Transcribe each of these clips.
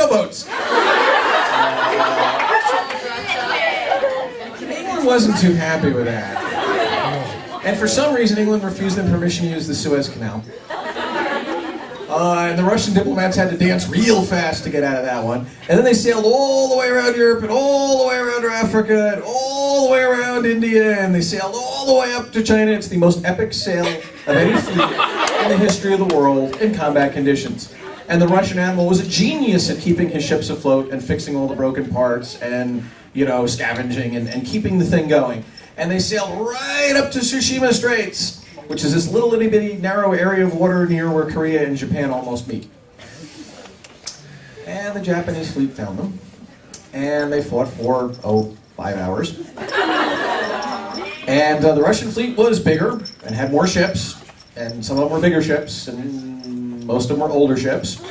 no boats. England wasn't too happy with that. And for some reason, England refused them permission to use the Suez Canal. And the Russian diplomats had to dance real fast to get out of that one. And then they sailed all the way around Europe, and all the way around Africa, and all the way around India, and they sailed all the way up to China. It's the most epic sail of any fleet in the history of the world in combat conditions. And the Russian admiral was a genius at keeping his ships afloat and fixing all the broken parts and, you know, scavenging and keeping the thing going. And they sailed right up to Tsushima Straits, which is this little itty bitty narrow area of water near where Korea and Japan almost meet. And the Japanese fleet found them, and they fought for, 5 hours. And the Russian fleet was bigger and had more ships, and some of them were bigger ships, and most of them were older ships.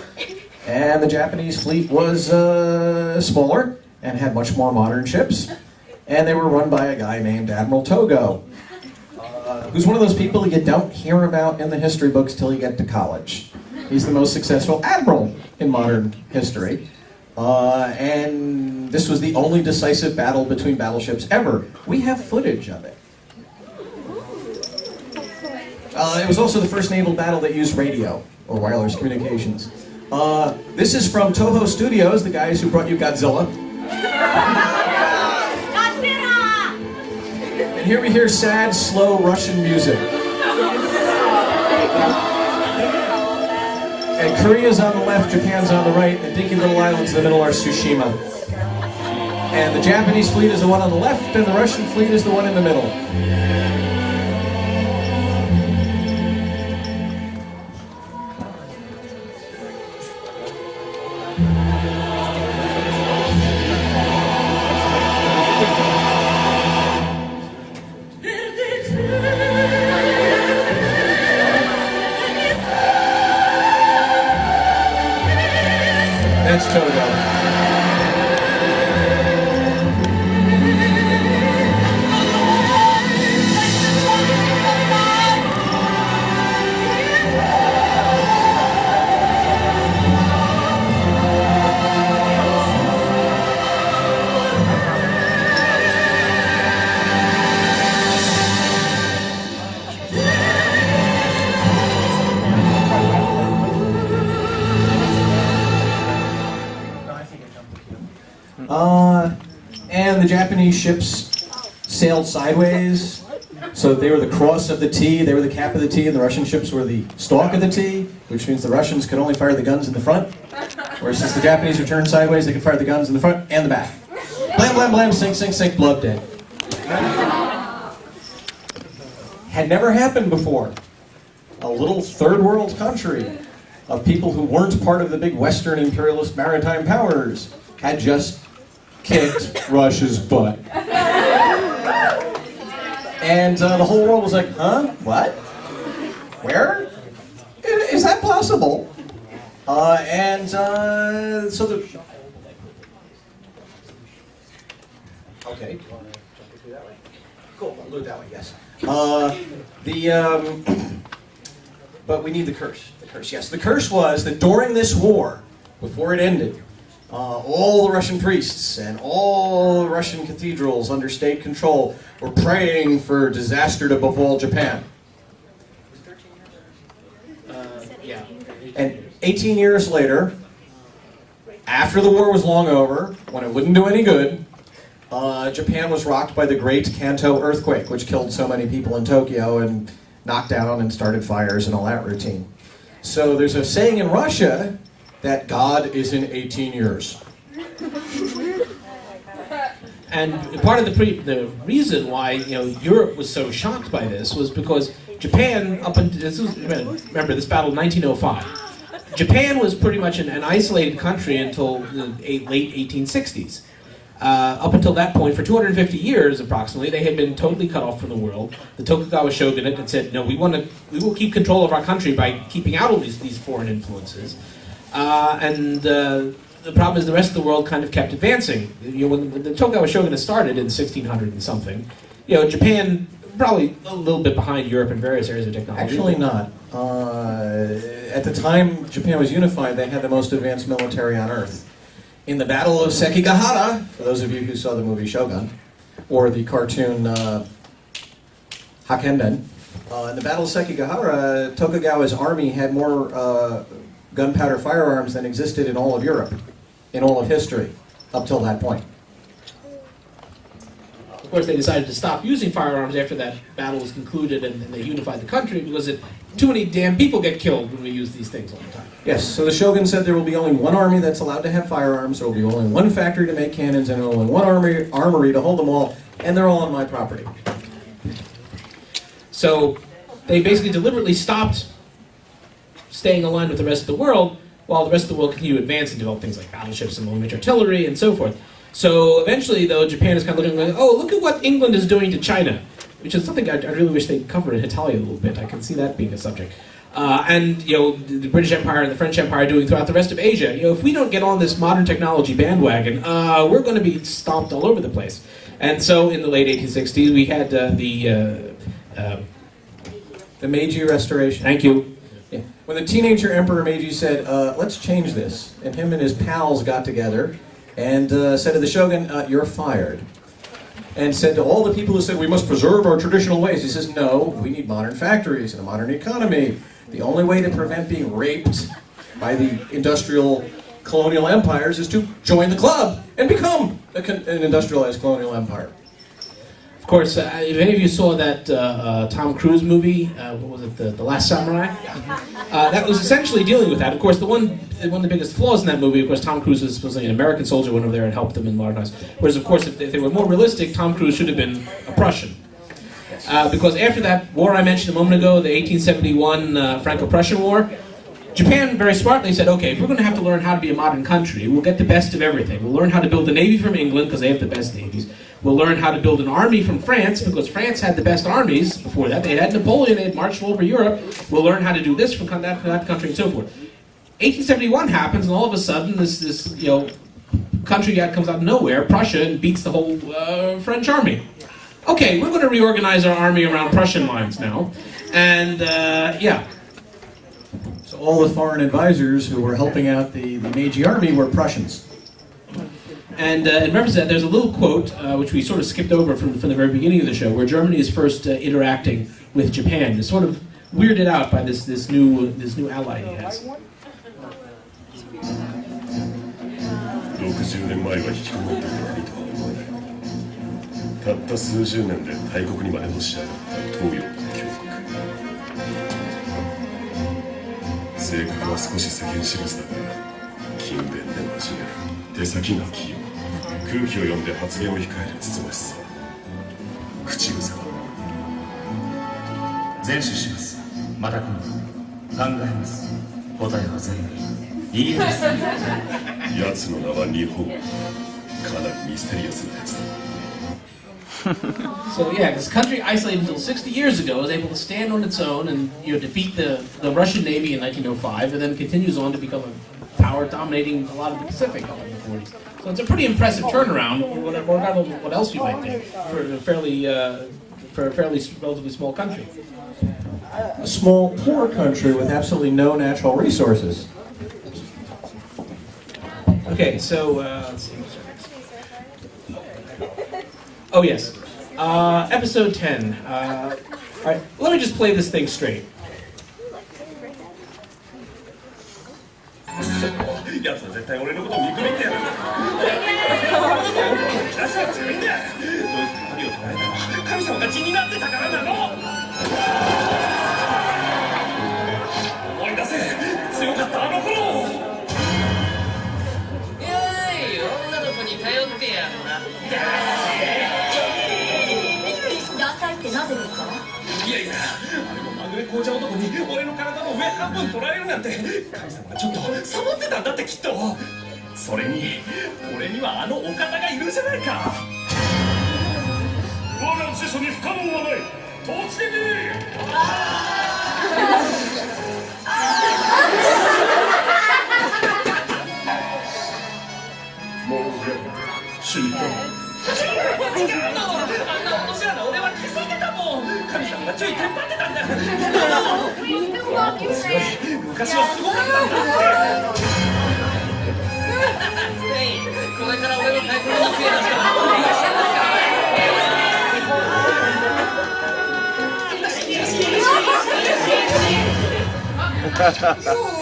And the Japanese fleet was smaller and had much more modern ships, and they were run by a guy named Admiral Togo. Who's one of those people you don't hear about in the history books till you get to college. He's the most successful admiral in modern history. And this was the only decisive battle between battleships ever. We have footage of it. It was also the first naval battle that used radio, or wireless communications. This is from Toho Studios, the guys who brought you Godzilla. And here we hear sad, slow Russian music. And Korea's on the left, Japan's on the right, and the dinky little islands in the middle are Tsushima. And the Japanese fleet is the one on the left, and the Russian fleet is the one in the middle. That's Toto. And the Japanese ships sailed sideways, so they were the cross of the T, they were the cap of the T, and the Russian ships were the stalk of the T, which means the Russians could only fire the guns in the front, whereas since the Japanese were turned sideways, they could fire the guns in the front and the back. Blam, blam, blam, sink, sink, sink, blood dead. Had never happened before. A little third world country of people who weren't part of the big Western imperialist maritime powers had just kicked Russia's butt. And the whole world was like, huh? What? Where? Is that possible? So the... Okay. Cool, I'll do it that way, yes. But we need the curse. The curse, yes. The curse was that during this war, before it ended, all the Russian priests and all the Russian cathedrals under state control were praying for disaster to befall Japan. Yeah. And 18 years later, after the war was long over, when it wouldn't do any good, Japan was rocked by the Great Kanto earthquake, which killed so many people in Tokyo and knocked down and started fires and all that routine. So there's a saying in Russia that God is in 18 years. And part of the reason why Europe was so shocked by this was because Japan, remember this battle in 1905, Japan was pretty much an isolated country until the late 1860s. Up until that point, for 250 years approximately, they had been totally cut off from the world. The Tokugawa shogunate had said, no, we will keep control of our country by keeping out all these foreign influences. The problem is the rest of the world kind of kept advancing. When the Tokugawa shogunate started in 1600 and something, Japan probably a little bit behind Europe in various areas of technology. Actually not. At the time Japan was unified, they had the most advanced military on Earth. In the Battle of Sekigahara, for those of you who saw the movie Shogun, or the cartoon Hakenden, in the Battle of Sekigahara, Tokugawa's army had more gunpowder firearms than existed in all of Europe, in all of history, up till that point. Of course, they decided to stop using firearms after that battle was concluded, and they unified the country because too many damn people get killed when we use these things all the time. Yes, so the shogun said there will be only one army that's allowed to have firearms, there will be only one factory to make cannons, and only one armory to hold them all, and they're all on my property. So they basically deliberately stopped staying aligned with the rest of the world, while the rest of the world continued to advance and develop things like battleships and long-range artillery and so forth. So eventually, though, Japan is kind of looking like, oh, look at what England is doing to China, which is something I really wish they'd cover in Hetalia a little bit. I can see that being a subject. And the British Empire and the French Empire doing throughout the rest of Asia. If we don't get on this modern technology bandwagon, we're going to be stomped all over the place. And so in the late 1860s, we had the Meiji Restoration. Thank you. Yeah. When the teenager Emperor Meiji said, let's change this, and him and his pals got together and said to the shogun, you're fired. And said to all the people who said, we must preserve our traditional ways, he says, no, we need modern factories and a modern economy. The only way to prevent being raped by the industrial colonial empires is to join the club and become an industrialized colonial empire. Of course, if any of you saw that Tom Cruise movie, what was it, The Last Samurai? That was essentially dealing with that. Of course, one of the biggest flaws in that movie, of course, Tom Cruise was supposedly an American soldier, went over there and helped them in modernize. Whereas, of course, if they were more realistic, Tom Cruise should have been a Prussian. Because after that war I mentioned a moment ago, the 1871 Franco-Prussian War, Japan very smartly said, okay, if we're going to have to learn how to be a modern country, we'll get the best of everything. We'll learn how to build a navy from England, because they have the best navies. We'll learn how to build an army from France, because France had the best armies before that. They had Napoleon, they had marched all over Europe. We'll learn how to do this from that country and so forth. 1871 happens, and all of a sudden this country comes out of nowhere, Prussia, and beats the whole French army. Okay, we're going to reorganize our army around Prussian lines now. And, yeah. So all the foreign advisors who were helping out the Meiji army were Prussians. And in reference to that, there's a little quote, which we sort of skipped over from the very beginning of the show, where Germany is first interacting with Japan. It's sort of weirded out by this new ally he has. 60年前は引きこもっていた国とは思えないたった数十年で大国にまでのし上がった東洋の強国性格は少し世間知らずだが勤勉で真面目手先が器用空気を読んで発言を控えるつつましさ口癖は前首します。また今度考えます。答えは全部いいです。奴の名は日本かなりミステリアスなやつだ So yeah, this country isolated until 60 years ago was able to stand on its own and defeat the Russian Navy in 1905, and then continues on to become a power dominating a lot of the Pacific up in the 40s. So it's a pretty impressive turnaround, regardless of what else you might think, for a fairly relatively small country. A small, poor country with absolutely no natural resources. Okay, so let's see. Oh yes, episode 10. All right, let me just play this thing straight. やつは絶対俺のことを見くびってやるんだ出しが強いんだよどうして鍵を捉えたの神様が気になってたからなの思い出せ強かったあの頃女の子に頼ってやんなダサいってなぜですかいやいやあれもまぐれ紅茶男に俺の体の上半分取られるなんて神様がちょっとサボってたんだってきっとそれに俺にはあのお方がいるじゃないか我が辞書に不可能はない突撃もう死にたあんな落とし穴俺は気づいてたもん神様が注意テンパってたんだ昔はすごかったんだってペイン、これから俺の体操に行くような人いらっしゃいますか？